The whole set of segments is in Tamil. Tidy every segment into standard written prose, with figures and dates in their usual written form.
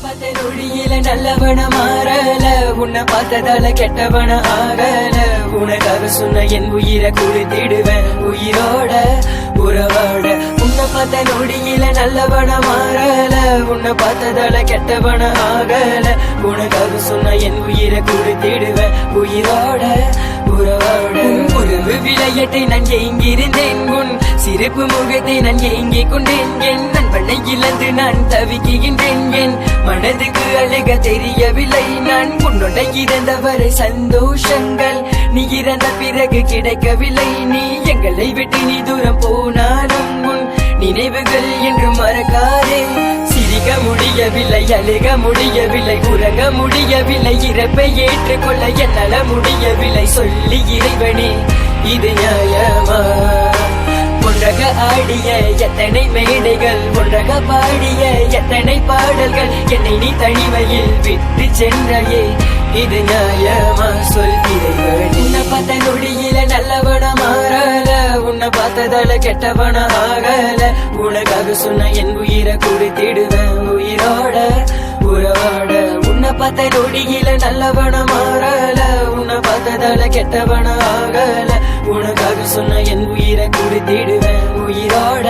பார்த்த நொடியில நல்லவன மாறல, உன்னை பார்த்ததால கெட்டவன ஆகல. உனக்காக சொன்ன என் உயிரை கொடுத்திடுவேன் உயிரோட உறவாட. உன்னை பார்த்த நொடியில நல்லவன மாறல, உன்னை பார்த்ததால கெட்டவன ஆகல. உனக்காக சொன்ன என் உயிரை கொடுத்திடுவேன் உயிரோட உறவாட. உறவு விளையாட்டை நான் எங்கிருந்தேன், உன் சிறப்பு முகத்தை நான் ஏங்கிக் கொண்டேன். என் நண்பனை இழந்து நான் தவிக்கின்றேன், என் மனதுக்கு அழக தெரியவில்லை. நான் உன்னோட இறந்தவரை சந்தோஷங்கள் நீ இறந்த பிறகு கிடைக்கவில்லை. நீ எங்களை விட்டு நீ தூரம் போனாலும் உன் நினைவுகள் என்று மறக்காதே. சிரிக்க முடியவில்லை, அழுக முடியவில்லை, உறங்க முடியவில்லை, இறப்பை ஏற்றுக்கொள்ள என்னால முடியவில்லை. சொல்லி இறைவனே இது நியாயமா? ஒன்றாக ஆடிய எத்தனை மேடைகள், ஒன்றாக பாடிய எத்தனை பாடல்கள், என்னை நீ தனிமையில் விட்டு சென்றையே இது நியாயமா? சொல் இறைவனே. உன்னை பார்த்த நொடியில நல்லவன மாறல, உன்னை பார்த்ததால கெட்டவன ஆகல. உனக்காக சொன்ன என் உயிரை கொடுத்திடுவேன் உயிரோட உறவாட. உன்னை பார்த்த நொடியில நல்லவன மாறல, உன்னை பார்த்ததால கெட்டவன ஆகல. உனக்காக சொன்ன என் உயிரை கொடுத்திடுவேன் உயிரோட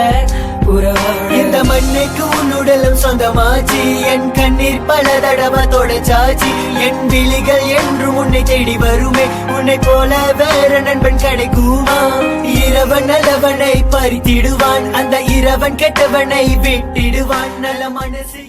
உறவாட. இந்த மண்ணுக்கு உன்னுடலும் சொந்தமாச்சு, என் கண்ணீர் பல தடவை தொடச்சாச்சு. என் விழிகள் என்றும் உன்னை தேடி வருமே, உன்னை போல வேற நண்பன் கிடைக்குமா? இரவன் நல்லவனை பறித்திடுவான், அந்த இரவன் கெட்டவனை விட்டிடுவான். நல்ல மனசு